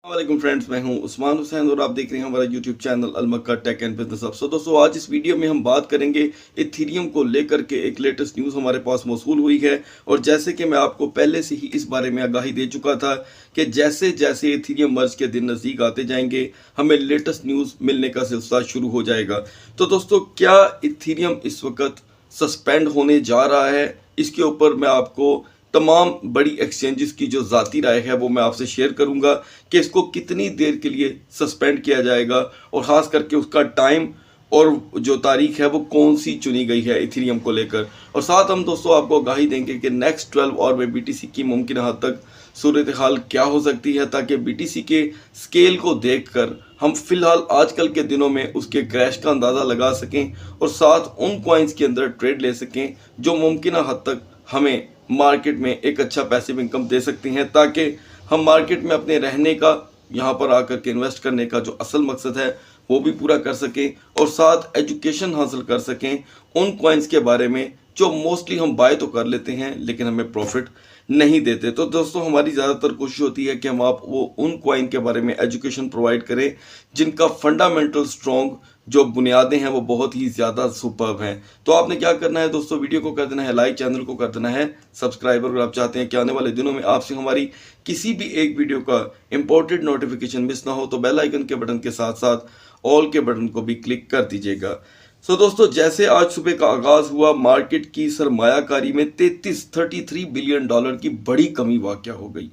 वालेकुम फ्रेंड्स, मैं हूं उस्मान हुसैन और आप देख रहे हैं हमारा YouTube channel Al Makkah tech and business hub. So दोस्तों, आज इस वीडियो में हम बात करेंगे इथीरियम को लेकर के। एक लेटेस्ट न्यूज़ हमारे पास मौसूल हुई है और जैसे कि मैं आपको पहले से ही इस बारे में आगाही दे चुका था कि जैसे जैसे इथीरियम मर्ज के दिन नज़दीक आते जाएंगे हमें लेटेस्ट न्यूज़ मिलने का सिलसिला शुरू हो जाएगा। तो दोस्तों, क्या इथीरियम इस वक्त सस्पेंड होने जा रहा है, इसके ऊपर मैं आपको तमाम बड़ी एक्सचेंजेस की जो ज़ाती राय है वो मैं आपसे शेयर करूंगा कि इसको कितनी देर के लिए सस्पेंड किया जाएगा और ख़ास करके उसका टाइम और जो तारीख है वो कौन सी चुनी गई है इथीरियम को लेकर। और साथ हम दोस्तों आपको आगाही देंगे कि नेक्स्ट 12 और में बीटीसी की मुमकिन हद तक सूरत हाल क्या हो सकती है, ताकि बीटीसी के स्केल को देखकर हम फिलहाल आजकल के दिनों में उसके क्रैश का अंदाज़ा लगा सकें और साथ उन कॉइन्स के अंदर ट्रेड ले सकें जो मुमकिन हद तक हमें मार्केट में एक अच्छा पैसिव इनकम दे सकती हैं, ताकि हम मार्केट में अपने रहने का, यहाँ पर आकर के इन्वेस्ट करने का जो असल मकसद है वो भी पूरा कर सकें और साथ एजुकेशन हासिल कर सकें उन कॉइन्स के बारे में जो मोस्टली हम बाय तो कर लेते हैं लेकिन हमें प्रॉफिट नहीं देते। तो दोस्तों, हमारी ज़्यादातर कोशिश होती है कि हम आप वो उन कॉइन के बारे में एजुकेशन प्रोवाइड करें जिनका फंडामेंटल स्ट्रॉन्ग जो बुनियादें हैं वो बहुत ही ज़्यादा सुपर्ब हैं। तो आपने क्या करना है दोस्तों, वीडियो को कर देना है लाइक, चैनल को कर देना है सब्सक्राइब। अगर आप चाहते हैं कि आने वाले दिनों में आपसे हमारी किसी भी एक वीडियो का इंपॉर्टेंट नोटिफिकेशन मिस ना हो तो बेल आइकन के बटन के साथ साथ ऑल के बटन को भी क्लिक कर दीजिएगा। सो दोस्तों, जैसे आज सुबह का आगाज हुआ, मार्केट की सरमायाकारी में 33 बिलियन डॉलर की बड़ी कमी वाक़या हो गई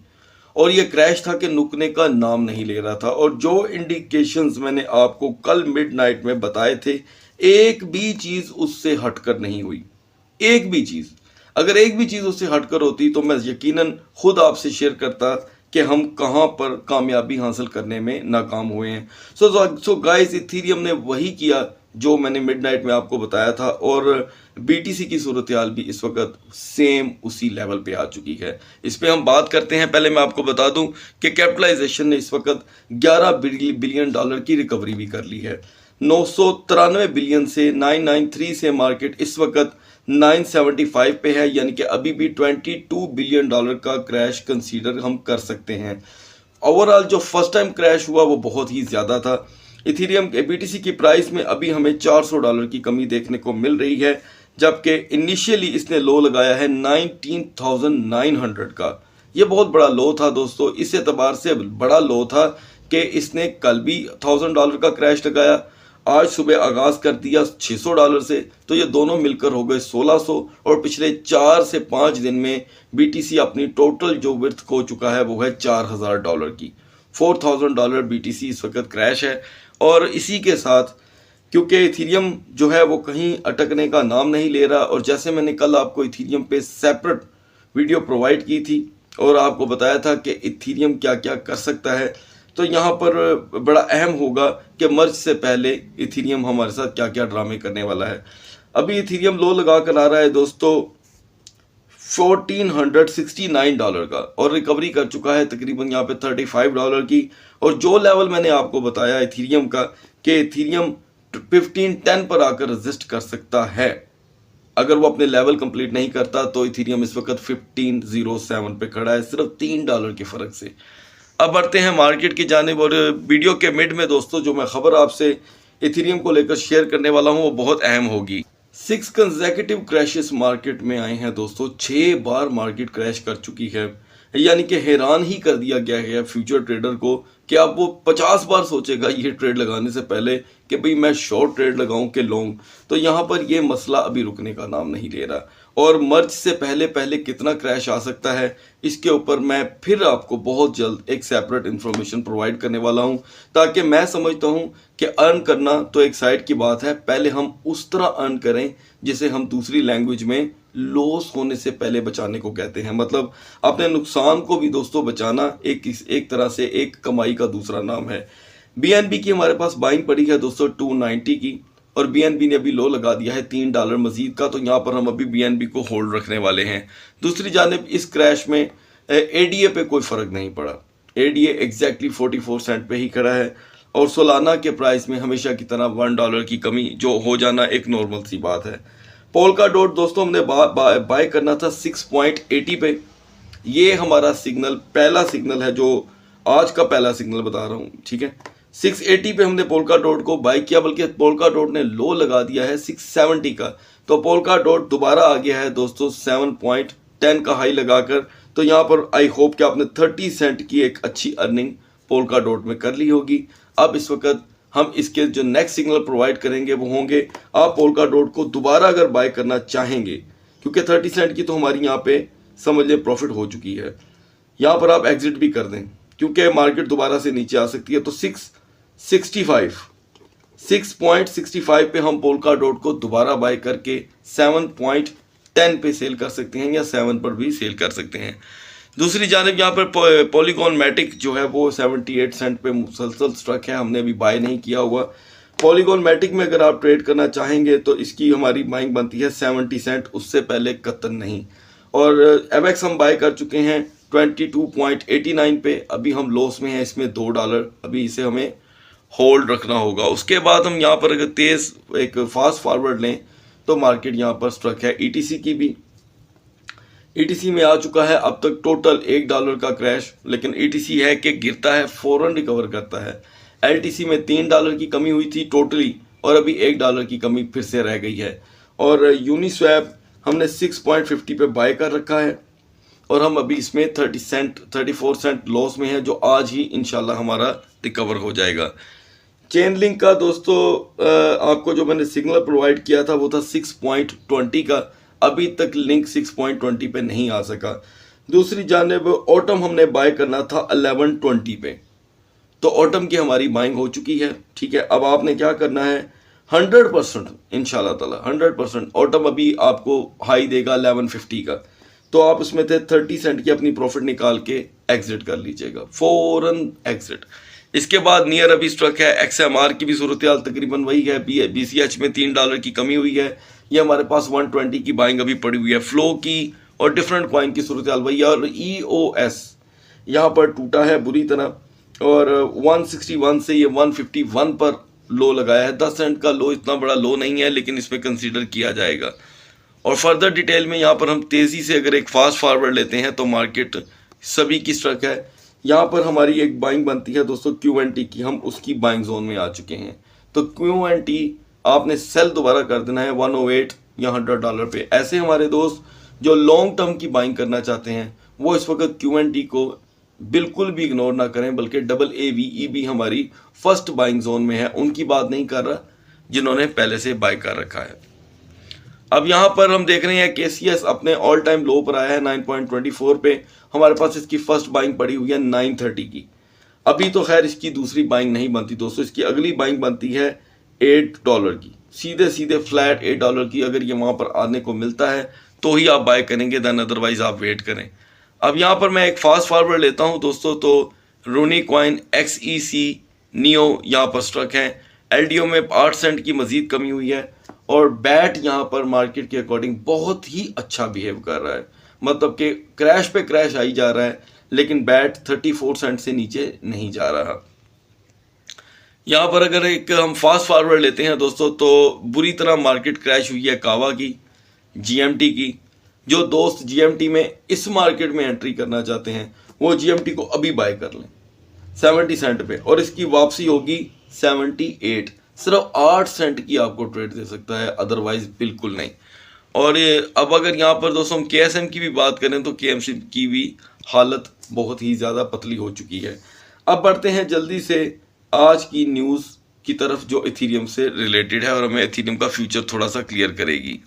और ये क्रैश था कि रुकने का नाम नहीं ले रहा था। और जो इंडिकेशंस मैंने आपको कल मिडनाइट में बताए थे, एक भी चीज़ उससे हटकर नहीं हुई। एक भी चीज़, अगर एक भी चीज़ उससे हटकर होती तो मैं यकीनन खुद आपसे शेयर करता कि हम कहाँ पर कामयाबी हासिल करने में नाकाम हुए हैं। सो गाइस, इथीरियम ने वही किया जो मैंने मिडनाइट में आपको बताया था और बीटीसी की सूरत हाल भी इस वक्त सेम उसी लेवल पे आ चुकी है। इस पे हम बात करते हैं। पहले मैं आपको बता दूं कि कैपिटलाइजेशन ने इस वक्त 11 बिलियन डॉलर की रिकवरी भी कर ली है। 993 बिलियन से 993 से मार्केट इस वक्त 975 पे है, यानी कि अभी भी 22 बिलियन डॉलर का क्रैश कंसीडर हम कर सकते हैं। ओवरऑल जो फर्स्ट टाइम क्रैश हुआ वो बहुत ही ज़्यादा था। इथीरियम के बीटीसी की प्राइस में अभी हमें $400 की कमी देखने को मिल रही है, जबकि इनिशियली इसने लो लगाया है 19,900 का। ये बहुत बड़ा लो था दोस्तों, इस एतबार से बड़ा लो था कि इसने कल भी $1,000 का क्रैश लगाया, आज सुबह आगाज कर दिया $600 से, तो ये दोनों मिलकर हो गए 1600 और पिछले 4 से 5 दिन में बीटीसी अपनी टोटल जो विर्थ खो चुका है वो है $4,000 की। $4,000 बीटीसी इस वक्त क्रैश है। और इसी के साथ क्योंकि इथीरियम जो है वो कहीं अटकने का नाम नहीं ले रहा, और जैसे मैंने कल आपको इथीरियम पे सेपरेट वीडियो प्रोवाइड की थी और आपको बताया था कि इथीरियम क्या क्या कर सकता है, तो यहाँ पर बड़ा अहम होगा कि मर्ज से पहले इथीरियम हमारे साथ क्या क्या ड्रामे करने वाला है। अभी इथीरियम लो लगा कर आ रहा है दोस्तों $1,469 का और रिकवरी कर चुका है तकरीबन यहाँ पे $35 की। और जो लेवल मैंने आपको बताया इथीरियम का कि इथीरियम 1510 पर आकर रेजिस्ट कर सकता है, अगर वो अपने लेवल कंप्लीट नहीं करता तो इथीरियम इस वक्त 1507 पे खड़ा है, सिर्फ $3 के फर्क से। अब बढ़ते हैं मार्केट की जानिब और वीडियो के मिड में दोस्तों जो मैं खबर आपसे इथीरियम को लेकर शेयर करने वाला हूँ वो बहुत अहम होगी। 6 कंसेक्यूटिव क्रैशेस मार्केट में आए हैं दोस्तों, 6 बार मार्केट क्रैश कर चुकी है, यानी कि हैरान ही कर दिया गया है फ्यूचर ट्रेडर को कि अब वो 50 बार सोचेगा ये ट्रेड लगाने से पहले कि भाई मैं शॉर्ट ट्रेड लगाऊं कि लॉन्ग। तो यहाँ पर ये मसला अभी रुकने का नाम नहीं ले रहा और मर्ज से पहले पहले कितना क्रैश आ सकता है इसके ऊपर मैं फिर आपको बहुत जल्द एक सेपरेट इंफॉर्मेशन प्रोवाइड करने वाला हूँ, ताकि मैं समझता हूँ कि अर्न करना तो एक साइड की बात है, पहले हम उस तरह अर्न करें जिसे हम दूसरी लैंग्वेज में लॉस होने से पहले बचाने को कहते हैं। मतलब अपने नुकसान को भी दोस्तों बचाना एक तरह से एक कमाई का दूसरा नाम है। बीएनबी की हमारे पास बाइंग पड़ी है दोस्तों 290 की और बीएनबी ने अभी लो लगा दिया है $3 मजीद का, तो यहाँ पर हम अभी बीएनबी को होल्ड रखने वाले हैं। दूसरी जानिब इस क्रैश में एडीए पे कोई फ़र्क नहीं पड़ा, एडीए एग्जैक्टली 44 सेंट पे ही खड़ा है और सोलाना के प्राइस में हमेशा की तरह $1 की कमी जो हो जाना एक नॉर्मल सी बात है। पोल्का डॉट दोस्तों हमने बाय करना था 6.80 पे, ये हमारा सिग्नल पहला सिग्नल है जो आज का पहला सिग्नल बता रहा हूँ, ठीक है। 680 पे हमने पोल्का डॉट को बाय किया, बल्कि पोल्का डॉट ने लो लगा दिया है 670 का। तो पोल्का डॉट दोबारा आ गया है दोस्तों 7.10 का हाई लगाकर। तो यहाँ पर आई होप कि आपने 30 सेंट की एक अच्छी अर्निंग पोल्का डॉट में कर ली होगी। अब इस वक्त हम इसके जो नेक्स्ट सिग्नल प्रोवाइड करेंगे वो होंगे, आप पोल्का डॉट को दोबारा अगर बाय करना चाहेंगे, क्योंकि 30 सेंट की तो हमारी यहाँ पे समझ लें प्रॉफिट हो चुकी है, यहाँ पर आप एग्जिट भी कर दें क्योंकि मार्केट दोबारा से नीचे आ सकती है। तो 6.65 पे हम पोल्का डॉट को दोबारा बाय करके 7.10 पे सेल कर सकते हैं, या 7 पर भी सेल कर सकते हैं। दूसरी जानिब यहाँ पर पॉलीगॉन मैटिक जो है वो 78 सेंट पे मुसलसल स्ट्रक है, हमने अभी बाय नहीं किया हुआ। पॉलीगॉन मैटिक में अगर आप ट्रेड करना चाहेंगे तो इसकी हमारी बाइंग बनती है 70 सेंट, उससे पहले कतन नहीं। और एवेक्स हम बाय कर चुके हैं 22.89 पे, अभी हम लॉस में हैं इसमें $2, अभी इसे हमें होल्ड रखना होगा। उसके बाद हम यहाँ पर अगर तेज़ एक फास्ट फॉरवर्ड लें तो मार्केट यहाँ पर स्ट्रक है ईटीसी की भी। ईटीसी में आ चुका है अब तक टोटल $1 का क्रैश, लेकिन ईटीसी है कि गिरता है फौरन रिकवर करता है। एलटीसी में $3 की कमी हुई थी टोटली, और अभी $1 की कमी फिर से रह गई है। और यूनिस्वैप हमने 6.50 पे बाय कर रखा है, और हम अभी इसमें 34 सेंट लॉस में है, जो आज ही इंशाल्लाह हमारा रिकवर हो जाएगा। चेन लिंक का दोस्तों आपको जो मैंने सिग्नल प्रोवाइड किया था वो था 6.20 का, अभी तक लिंक 6.20 पे नहीं आ सका। दूसरी जानिब ऑटम हमने बाय करना था 11.20 पे, तो ऑटम की हमारी बाइंग हो चुकी है, ठीक है। अब आपने क्या करना है, 100% इंशाल्लाह ताला 100% ऑटम अभी आपको हाई देगा 1150 का, तो आप उसमें थे 30 सेंट की अपनी प्रॉफिट निकाल के एग्जिट कर लीजिएगा, फौरन एग्जिट। इसके बाद नियर अभी स्ट्रक है XMR की भी सूरत हाल तकरीबन वही है। BCH में $3 की कमी हुई है, ये हमारे पास 120 की बाइंग अभी पड़ी हुई है। फ्लो की और डिफरेंट कॉइन की सूरत हाल वही है। और EOS यहाँ पर टूटा है बुरी तरह, और 161 से ये 151 पर लो लगाया है। 10 सेंट का लो इतना बड़ा लो नहीं है, लेकिन इसमें कंसीडर किया जाएगा। और फर्दर डिटेल में यहाँ पर हम तेज़ी से अगर एक फास्ट फॉरवर्ड लेते हैं तो मार्केट सभी की स्ट्रक है। यहाँ पर हमारी एक बाइंग बनती है दोस्तों QNT की, हम उसकी बाइंग जोन में आ चुके हैं। तो QNT आपने सेल दोबारा कर देना है 108 या $100 पे। ऐसे हमारे दोस्त जो लॉन्ग टर्म की बाइंग करना चाहते हैं वो इस वक्त QNT को बिल्कुल भी इग्नोर ना करें, बल्कि AAVE भी हमारी फर्स्ट बाइंग जोन में है। उनकी बात नहीं कर रहा जिन्होंने पहले से बाय कर रखा है। अब यहाँ पर हम देख रहे हैं KCS अपने ऑल टाइम लो पर आया है 9.24 पे। हमारे पास इसकी फर्स्ट बाइंग पड़ी हुई है 930 की। अभी तो खैर इसकी दूसरी बाइंग नहीं बनती दोस्तों, इसकी अगली बाइंग बनती है $8 की, सीधे सीधे फ्लैट $8 की। अगर ये वहाँ पर आने को मिलता है तो ही आप बाय करेंगे, देन अदरवाइज आप वेट करें। अब यहाँ पर मैं एक फास्ट फॉरवर्ड लेता हूँ दोस्तों, तो रोनी कॉइन XEC नियो यहाँ पर स्ट्रक है। LDO में 8 सेंट की मजीद कमी हुई है, और बैट यहाँ पर मार्केट के अकॉर्डिंग बहुत ही अच्छा बिहेव कर रहा है, मतलब कि क्रैश पे क्रैश आई जा रहा है, लेकिन बैट 34 सेंट से नीचे नहीं जा रहा। यहाँ पर अगर एक हम फास्ट फॉरवर्ड लेते हैं दोस्तों, तो बुरी तरह मार्केट क्रैश हुई है कावा की, GMT की। जो दोस्त GMT में इस मार्केट में एंट्री करना चाहते हैं वो GMT को अभी बाय कर लें 70 सेंट पे, और इसकी वापसी होगी 78। सिर्फ 8 सेंट की आपको ट्रेड दे सकता है, अदरवाइज बिल्कुल नहीं। और अब अगर यहाँ पर दोस्तों हम KSM की भी बात करें तो KSM की भी हालत बहुत ही ज़्यादा पतली हो चुकी है। अब बढ़ते हैं जल्दी से आज की न्यूज़ की तरफ जो इथेरियम से रिलेटेड है, और हमें इथेरियम का फ्यूचर थोड़ा सा क्लियर करेगी।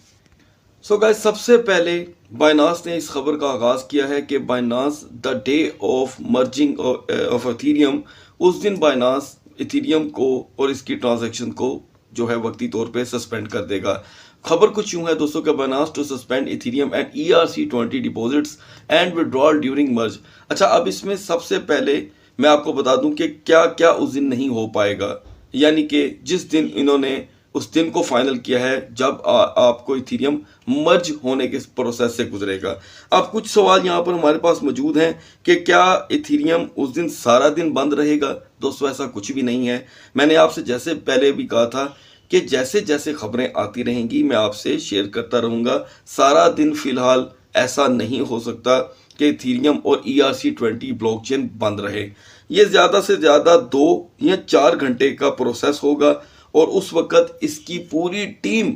सो गाइस, सबसे पहले बाइनांस ने इस खबर का आगाज़ किया है कि Binance the day of merging of Ethereum, उस दिन बाइनांस इथेरियम को और इसकी ट्रांजैक्शन को जो है वक्ती तौर पे सस्पेंड कर देगा। खबर कुछ यूं है दोस्तों कि Binance to suspend Ethereum and ERC20 deposits and withdrawal during merge. अच्छा, अब इसमें सबसे पहले मैं आपको बता दूं कि क्या क्या उस दिन नहीं हो पाएगा, यानी कि जिस दिन इन्होंने उस दिन को फाइनल किया है जब आपको इथेरियम मर्ज होने के प्रोसेस से गुजरेगा। अब कुछ सवाल यहाँ पर हमारे पास मौजूद हैं कि क्या इथेरियम उस दिन सारा दिन बंद रहेगा। दोस्तों, ऐसा कुछ भी नहीं है। मैंने आपसे जैसे पहले भी कहा था कि जैसे जैसे खबरें आती रहेंगी मैं आपसे शेयर करता रहूँगा। सारा दिन फिलहाल ऐसा नहीं हो सकता कि इथेरियम और ERC20 ब्लॉकचेन बंद रहे। ये ज़्यादा से ज़्यादा 2 या 4 घंटे का प्रोसेस होगा और उस वक़्त इसकी पूरी टीम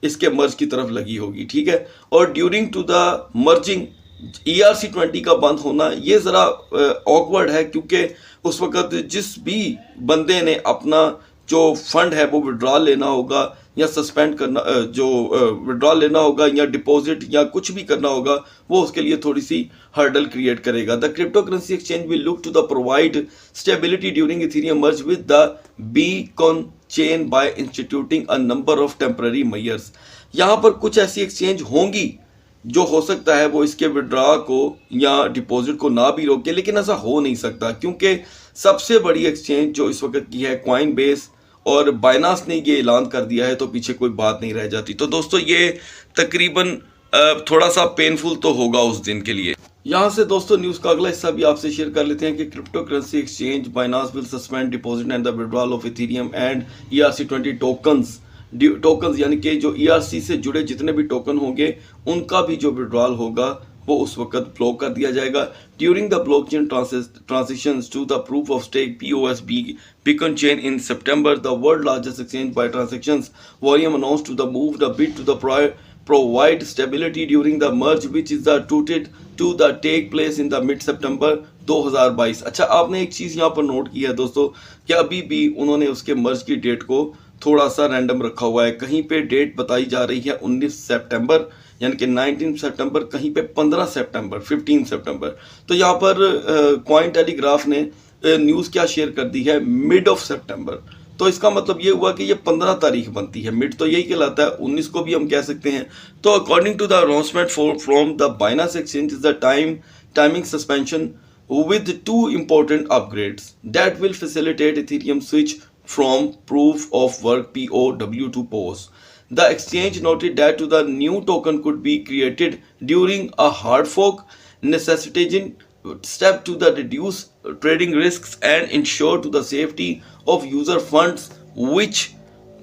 इसके मर्ज की तरफ लगी होगी, ठीक है। और during to the merging ERC20 का बंद होना ये ज़रा ऑकवर्ड है, क्योंकि उस वक़्त जिस भी बंदे ने अपना जो फंड है वो विड्रॉल लेना होगा या सस्पेंड करना जो विड्रॉल लेना होगा या डिपॉजिट या कुछ भी करना होगा, वो उसके लिए थोड़ी सी हर्डल क्रिएट करेगा। The crypto currency exchange will look to the provide stability during Ethereum merge with the beacon chain by instituting a number of temporary measures. यहाँ पर कुछ ऐसी एक्सचेंज होंगी जो हो सकता है वो इसके विड्रॉ को या डिपॉजिट को ना भी रोके, लेकिन ऐसा हो नहीं सकता क्योंकि सबसे बड़ी एक्सचेंज जो इस वक्त की है कॉइन बेस और बाइनांस ने ये ऐलान कर दिया है, तो पीछे कोई बात नहीं रह जाती। तो दोस्तों ये तकरीबन थोड़ा सा पेनफुल तो होगा उस दिन के लिए। यहाँ से दोस्तों न्यूज़ का अगला हिस्सा भी आपसे शेयर कर लेते हैं कि crypto currency exchange Binance will suspend deposit and the withdrawal of Ethereum and ERC20 tokens यानी कि जो ERC से जुड़े जितने भी टोकन होंगे उनका भी जो विड्रॉल होगा वो उस वक्त ब्लॉक कर दिया जाएगा। During the blockchain transitions to the proof of stake POS beacon chain in September, the world largest exchange by transactions volume announced to the move the bid to the provide stability during the merge, which is the touted to the take place in the mid September 2022। अच्छा, आपने एक चीज़ यहाँ पर note की है दोस्तों कि अभी भी उन्होंने उसके मर्ज की डेट को थोड़ा सा रैंडम रखा हुआ है। कहीं पे डेट बताई जा रही है 19 सितंबर यानी कि 19 सितंबर, कहीं पे 15 सितंबर, 15 सितंबर। तो यहाँ पर कॉइन टेलीग्राफ ने न्यूज़ क्या शेयर कर दी है, मिड ऑफ सितंबर। तो इसका मतलब ये हुआ कि ये 15 तारीख बनती है, मिड तो यही कहलाता है, 19 को भी हम कह सकते हैं। तो according to the announcement from the Binance exchange is the timing suspension with two important upgrades that will facilitate Ethereum switch from proof of work POW to POS. The exchange noted that the new token could be created during a hard fork, necessitating step to the reduce trading risks and ensure to the safety of user funds which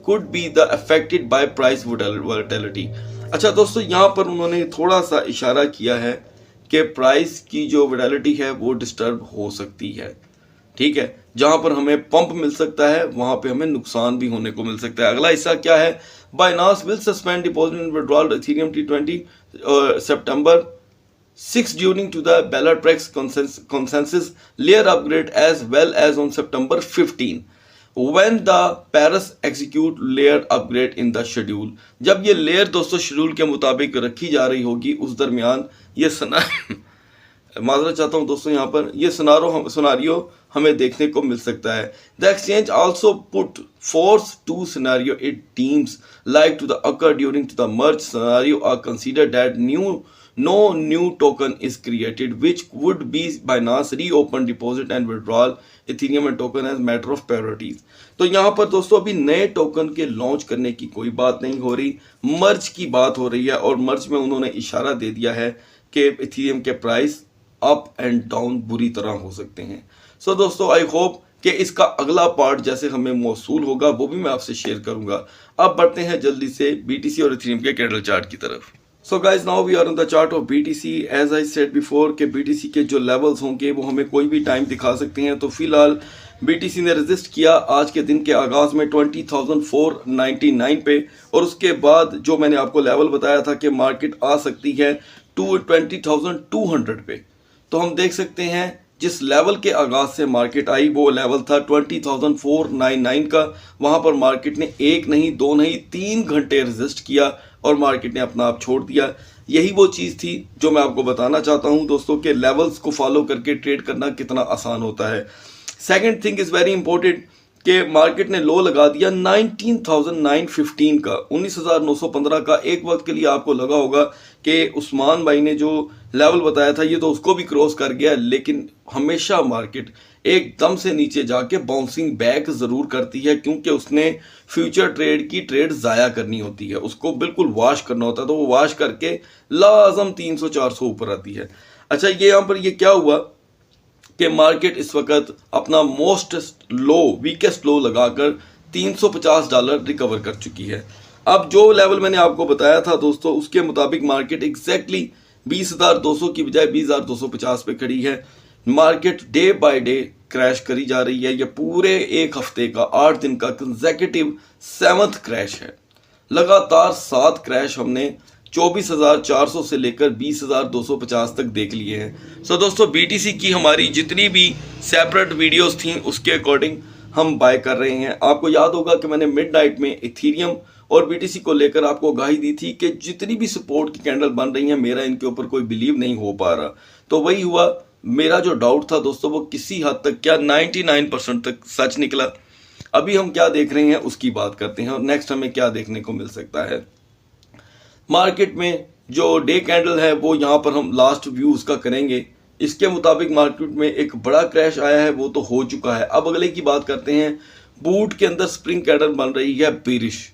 could be the affected by price volatility। अच्छा दोस्तों, यहाँ पर उन्होंने थोड़ा सा इशारा किया है कि प्राइस की जो वैलिडिटी है वो डिस्टर्ब हो सकती है, ठीक है। जहां पर हमें पंप मिल सकता है वहां पे हमें नुकसान भी होने को मिल सकता है। अगला हिस्सा क्या है, Binance will suspend deposit and withdrawal Ethereum T20 September 6 during to the Bellatrix consensus layer upgrade as well as on September 15 when the Paris execute layer upgrade in the schedule। जब ये लेयर दोस्तों schedule के मुताबिक रखी जा रही होगी उस दरमियान ये माजरा चाहता हूँ दोस्तों, यहाँ पर ये सिनारियो हमें देखने को मिल सकता है। The exchange also put forth two scenario it deems like to the occur during to the merge scenario are consider that no new token is created which would be Binance reopen deposit and withdrawal Ethereum and token as matter of priorities। तो यहाँ पर दोस्तों अभी नए token के launch करने की कोई बात नहीं हो रही, मर्ज की बात हो रही है और मर्ज में उन्होंने इशारा दे दिया है कि इथेरियम के प्राइस अप एंड डाउन बुरी तरह हो सकते हैं। सो दोस्तों आई होप कि इसका अगला पार्ट जैसे हमें मौसूल होगा वो भी मैं आपसे शेयर करूंगा। अब बढ़ते हैं जल्दी से BTC और इथेरियम के कैंडल चार्ट की तरफ। So guys now we are on the chart of BTC। As I said before के BTC के जो लेवल्स होंगे वो हमें कोई भी टाइम दिखा सकते हैं। तो फिलहाल BTC ने रेजिस्ट किया आज के दिन के आगाज में 20,499 पे, और उसके बाद जो मैंने आपको लेवल बताया था कि मार्केट आ सकती है 20,200 पे। तो हम देख सकते हैं जिस लेवल के आगाज से मार्केट आई वो लेवल था 20,499 का। वहां पर मार्केट ने एक नहीं दो नहीं 3 घंटे रेजिस्ट किया और मार्केट ने अपना आप छोड़ दिया। यही वो चीज़ थी जो मैं आपको बताना चाहता हूं दोस्तों कि लेवल्स को फॉलो करके ट्रेड करना कितना आसान होता है। Second thing is very important कि मार्केट ने लो लगा दिया 19,915 का, 19,915 का। एक वक्त के लिए आपको लगा होगा कि उस्मान भाई ने जो लेवल बताया था ये तो उसको भी क्रॉस कर गया, लेकिन हमेशा मार्केट एकदम से नीचे जाके बाउंसिंग बैक ज़रूर करती है क्योंकि उसने फ्यूचर ट्रेड की ट्रेड ज़ाया करनी होती है, उसको बिल्कुल वॉश करना होता है। तो वो वॉश करके लाजम 300-400 ऊपर आती है। अच्छा, ये यहाँ पर ये क्या हुआ कि मार्केट इस वक्त अपना मोस्ट लो वीकेस्ट लो लगाकर $350 रिकवर कर चुकी है। अब जो लेवल मैंने आपको बताया था दोस्तों उसके मुताबिक मार्केट एग्जैक्टली 20,200 की बजाय 20,250 पे खड़ी है। Market day by day crash करी जा रही है। ये पूरे एक हफ्ते का 8 दिन का कंसेक्यूटिव 7th क्रैश है। लगातार 7 क्रैश हमने 24,400 से लेकर 20,250 तक देख लिए हैं। सो दोस्तों, बीटीसी की हमारी जितनी भी सेपरेट वीडियोस थी उसके अकॉर्डिंग हम बाय कर रहे हैं। आपको याद होगा कि मैंने मिडनाइट में इथीरियम और बीटीसी को लेकर आपको आगाही दी थी कि जितनी भी सपोर्ट की कैंडल बन रही हैं, मेरा इनके ऊपर कोई बिलीव नहीं हो पा रहा। तो वही हुआ, मेरा जो डाउट था दोस्तों वो किसी हद तक क्या 99% तक सच निकला। अभी हम क्या देख रहे हैं उसकी बात करते हैं और नेक्स्ट हमें क्या देखने को मिल सकता है। मार्केट में जो डे कैंडल है वो यहाँ पर हम लास्ट व्यू उसका करेंगे। इसके मुताबिक मार्केट में एक बड़ा क्रैश आया है, वो तो हो चुका है। अब अगले की बात करते हैं। बूट के अंदर स्प्रिंग कैंडल बन रही है बेरिश,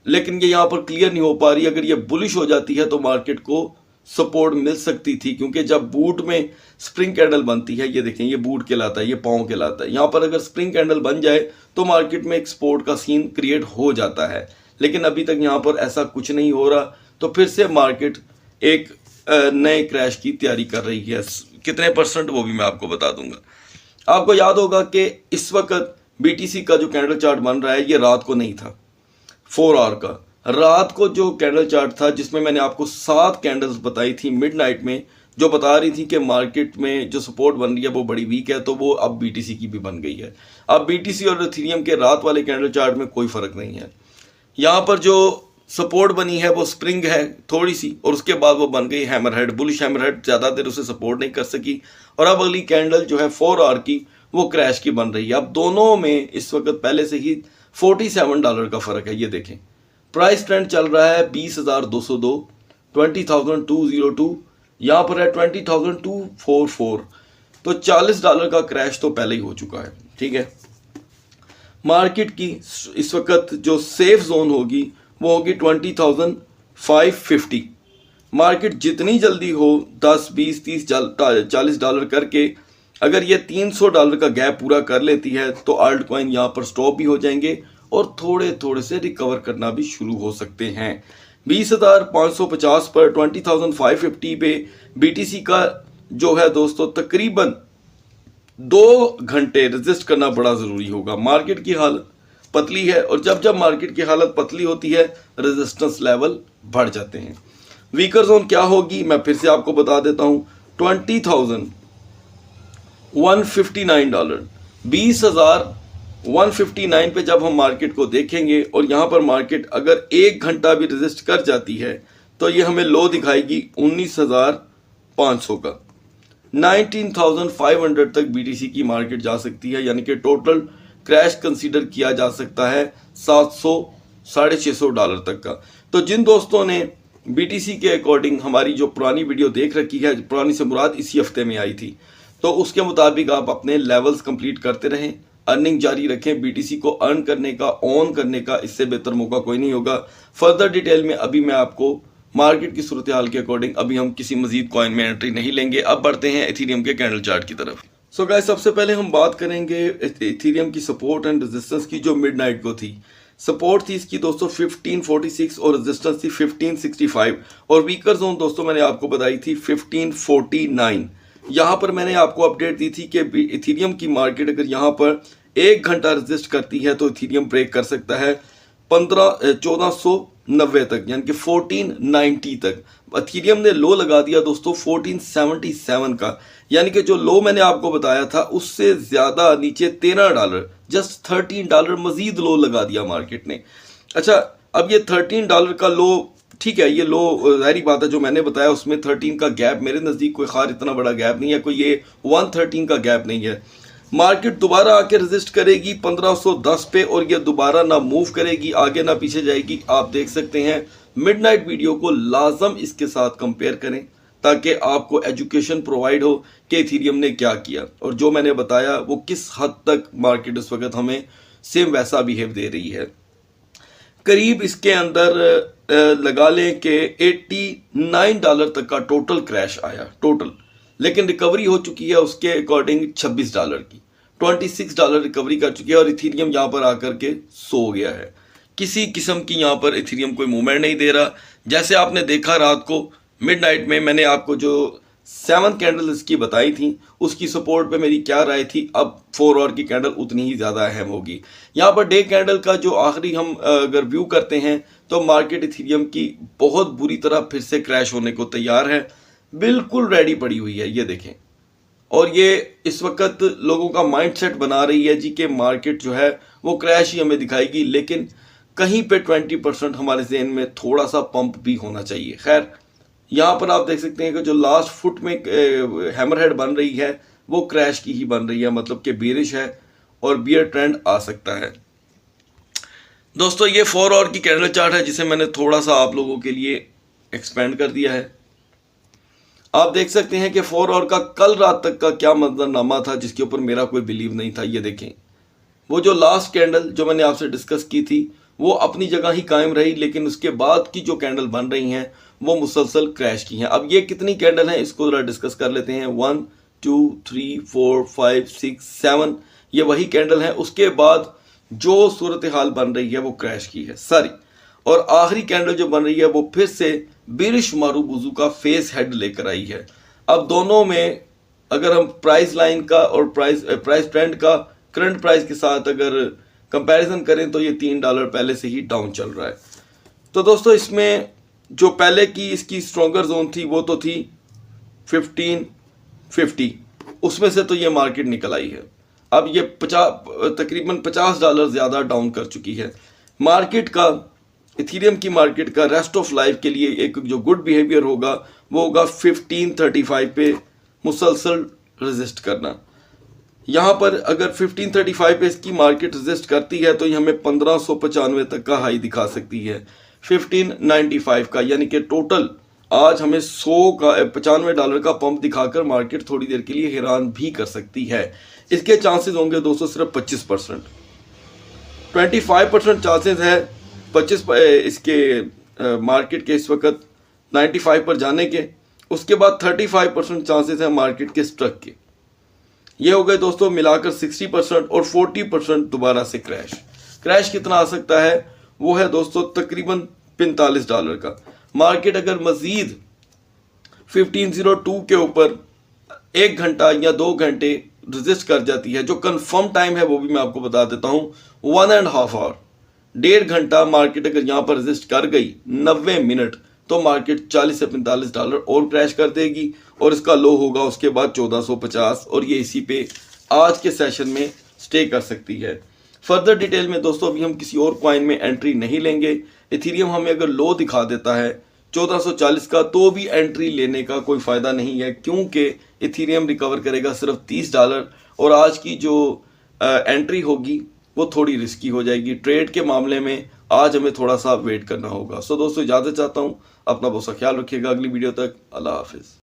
लेकिन ये यहाँ पर क्लियर नहीं हो पा रही। अगर ये बुलिश हो जाती है तो मार्केट को सपोर्ट मिल सकती थी, क्योंकि जब बूट में स्प्रिंग कैंडल बनती है, ये देखें, ये बूट कहलाता है, ये पाँव कहलाता है। यहाँ पर अगर स्प्रिंग कैंडल बन जाए तो मार्केट में एक सपोर्ट का सीन क्रिएट हो जाता है, लेकिन अभी तक यहाँ पर ऐसा कुछ नहीं हो रहा। तो फिर से मार्केट एक नए क्रैश की तैयारी कर रही है। कितने % वो भी मैं आपको बता दूंगा। आपको याद होगा कि इस वक्त बीटीसी का जो कैंडल चार्ट बन रहा है ये रात को नहीं था, 4 आवर का। रात को जो कैंडल चार्ट था जिसमें मैंने आपको 7 कैंडल्स बताई थी मिडनाइट में, जो बता रही थी कि मार्केट में जो सपोर्ट बन रही है वो बड़ी वीक है, तो वो अब बीटीसी की भी बन गई है। अब बीटीसी और इथीरियम के रात वाले कैंडल चार्ट में कोई फर्क नहीं है। यहाँ पर जो सपोर्ट बनी है वो स्प्रिंग है थोड़ी सी, और उसके बाद वो बन गई हैमरहेड, बुलिश हैमरहेड। ज़्यादा देर उसे सपोर्ट नहीं कर सकी, और अब अगली कैंडल जो है 4 आवर की वो क्रैश की बन रही है। अब दोनों में इस वक्त पहले से ही $47 का फ़र्क है। ये देखें, प्राइस ट्रेंड चल रहा है 20,202, 20,202, यहाँ पर है 20,244। तो $40 का क्रैश तो पहले ही हो चुका है। ठीक है, मार्केट की इस वक्त जो सेफ जोन होगी वो होगी 20,550। मार्केट जितनी जल्दी हो 10, 20, 30, $40 करके अगर ये $300 का गैप पूरा कर लेती है तो आल्ट कॉइन यहाँ पर स्टॉप भी हो जाएंगे और थोड़े थोड़े से रिकवर करना भी शुरू हो सकते हैं। 20,550 पर 20,550 पे बीटीसी का जो है दोस्तों तकरीबन 2 घंटे रेजिस्ट करना बड़ा ज़रूरी होगा। मार्केट की हालत पतली है, और जब जब मार्केट की हालत पतली होती है रेजिस्टेंस लेवल बढ़ जाते हैं। वीकर जोन क्या होगी मैं फिर से आपको बता देता हूँ, $20,159, 20,159 पे जब हम मार्केट को देखेंगे और यहाँ पर मार्केट अगर 1 घंटा भी रेजिस्ट कर जाती है तो ये हमें लो दिखाएगी 19,500 का। 19,500 तक बीटीसी की मार्केट जा सकती है, यानी कि टोटल क्रैश कंसीडर किया जा सकता है $700-650 तक का। तो जिन दोस्तों ने बीटीसी के अकॉर्डिंग हमारी जो पुरानी वीडियो देख रखी है, पुरानी से मुराद इसी हफ्ते में आई थी, तो उसके मुताबिक आप अपने लेवल्स कंप्लीट करते रहें, अर्निंग जारी रखें। बीटीसी को अर्न करने का, ऑन करने का इससे बेहतर मौका कोई नहीं होगा। फर्दर डिटेल में अभी मैं आपको मार्केट की सूरत हाल के अकॉर्डिंग अभी हम किसी मजीद कॉइन में एंट्री नहीं लेंगे। अब बढ़ते हैं इथीरियम के कैंडल चार्ट की तरफ। सो गाइस, सबसे पहले हम बात करेंगे इथीरियम की सपोर्ट एंड रेजिस्टेंस की, जो मिडनाइट को थी। सपोर्ट थी इसकी दोस्तों 1546 और रेजिस्टेंस थी 1565, और वीकर जोन दोस्तों मैंने आपको बताई थी 1549। यहाँ पर मैंने आपको अपडेट दी थी कि इथीरियम की मार्केट अगर यहाँ पर 1 घंटा रेजिस्ट करती है तो इथीरियम ब्रेक कर सकता है 1490 तक, यानी कि 1490 तक। इथीरियम ने लो लगा दिया दोस्तों 1477 का, यानी कि जो लो मैंने आपको बताया था उससे ज़्यादा नीचे $13, जस्ट $13 मजीद लो लगा दिया मार्केट ने। अच्छा, अब ये $13 का लो, ठीक है, ये लो जाहिर बात है जो मैंने बताया उसमें 13 का गैप मेरे नज़दीक कोई खार इतना बड़ा गैप नहीं है, कोई ये 113 का गैप नहीं है। मार्केट दोबारा आके रेजिस्ट करेगी 1510 पे, और ये दोबारा ना मूव करेगी, आगे ना पीछे जाएगी। आप देख सकते हैं, मिडनाइट वीडियो को लाजम इसके साथ कंपेयर करें ताकि आपको एजुकेशन प्रोवाइड हो कि इथीरियम ने क्या किया और जो मैंने बताया वो किस हद तक मार्केट इस वक्त हमें सेम वैसा बिहेव दे रही है। करीब इसके अंदर लगा लें कि $89 तक का टोटल क्रैश आया टोटल, लेकिन रिकवरी हो चुकी है उसके अकॉर्डिंग $26 की, $26 रिकवरी कर चुकी है, और इथीरियम यहाँ पर आकर के सो गया है। किसी किस्म की यहाँ पर इथीरियम कोई मूवमेंट नहीं दे रहा। जैसे आपने देखा रात को मिडनाइट में मैंने आपको जो 7 कैंडल इसकी बताई थी, उसकी सपोर्ट पे मेरी क्या राय थी। अब 4 आवर की कैंडल उतनी ही ज़्यादा अहम होगी। यहाँ पर डे कैंडल का जो आखिरी हम अगर व्यू करते हैं तो मार्केट इथीरियम की बहुत बुरी तरह फिर से क्रैश होने को तैयार है, बिल्कुल रेडी पड़ी हुई है, ये देखें। और ये इस वक्त लोगों का माइंडसेट बना रही है जी कि मार्केट जो है वो क्रैश ही हमें दिखाएगी, लेकिन कहीं पे 20% हमारे ज़हन में थोड़ा सा पंप भी होना चाहिए। खैर, यहाँ पर आप देख सकते हैं कि जो लास्ट फुट में हैमरहेड बन रही है वो क्रैश की ही बन रही है, मतलब कि बेरिश है और बियर ट्रेंड आ सकता है। दोस्तों, ये 4 आवर की कैंडल चार्ट है जिसे मैंने थोड़ा सा आप लोगों के लिए एक्सपेंड कर दिया है। आप देख सकते हैं कि 4 आवर का कल रात तक का क्या मंजरनामा था जिसके ऊपर मेरा कोई बिलीव नहीं था। ये देखें, वो जो लास्ट कैंडल जो मैंने आपसे डिस्कस की थी वो अपनी जगह ही कायम रही, लेकिन उसके बाद की जो कैंडल बन रही हैं वो मुसलसल क्रैश की हैं। अब ये कितनी कैंडल हैं इसको जरा डिस्कस कर लेते हैं। 1 2 3 4 5 6 7 ये वही कैंडल है। उसके बाद जो सूरत हाल बन रही है वो क्रैश की है सारी, और आखिरी कैंडल जो बन रही है वो फिर से बेरिश मारूबुजू का फेस हेड लेकर आई है। अब दोनों में अगर हम प्राइस लाइन का और प्राइस ट्रेंड का करंट प्राइस के साथ अगर कंपैरिजन करें तो ये $3 पहले से ही डाउन चल रहा है। तो दोस्तों, इसमें जो पहले की इसकी स्ट्रॉन्गर जोन थी वो तो थी 1550, उसमें से तो ये मार्केट निकल आई है। अब ये तकरीबन $50 ज़्यादा डाउन कर चुकी है। मार्केट का, इथीरियम की मार्केट का रेस्ट ऑफ लाइफ के लिए एक जो गुड बिहेवियर होगा वो होगा 1535 पे मुसलसल रेजिस्ट करना। यहाँ पर अगर 1535 पे इसकी मार्केट रेजिस्ट करती है तो ये हमें 1595 तक का हाई दिखा सकती है 1595 का, यानी कि टोटल आज हमें $95 का पंप दिखाकर मार्केट थोड़ी देर के लिए हैरान भी कर सकती है। इसके चांसेस होंगे दोस्तों सिर्फ 25%। 25% चांसेस है 25 इसके मार्केट के इस वक्त 95 पर जाने के। उसके बाद 35% चांसेस है मार्केट के स्ट्रक के। ये हो गए दोस्तों मिलाकर 60%, और 40% दोबारा से क्रैश कितना आ सकता है वो है दोस्तों तकरीबन $45 का। मार्केट अगर मजीद 1502 के ऊपर 1 घंटा या 2 घंटे रेजिस्ट कर जाती है, जो कंफर्म टाइम है वो भी मैं आपको बता देता हूं, 1.5 आवर, 1.5 घंटा मार्केट अगर यहां पर रेजिस्ट कर गई 90 मिनट तो मार्केट $40 से $45 और क्रैश कर देगी, और इसका लो होगा उसके बाद 1450, और ये इसी पे आज के सेशन में स्टे कर सकती है। फर्दर डिटेल में दोस्तों अभी हम किसी और कॉइन में एंट्री नहीं लेंगे। इथीरियम हमें अगर लो दिखा देता है 1440 का तो भी एंट्री लेने का कोई फ़ायदा नहीं है, क्योंकि इथीरियम रिकवर करेगा सिर्फ $30, और आज की जो एंट्री होगी वो थोड़ी रिस्की हो जाएगी। ट्रेड के मामले में आज हमें थोड़ा सा वेट करना होगा। सो दोस्तों, इजाज़त चाहता हूँ, अपना बहुत सा ख्याल रखिएगा। अगली वीडियो तक अल्लाह हाफिज़।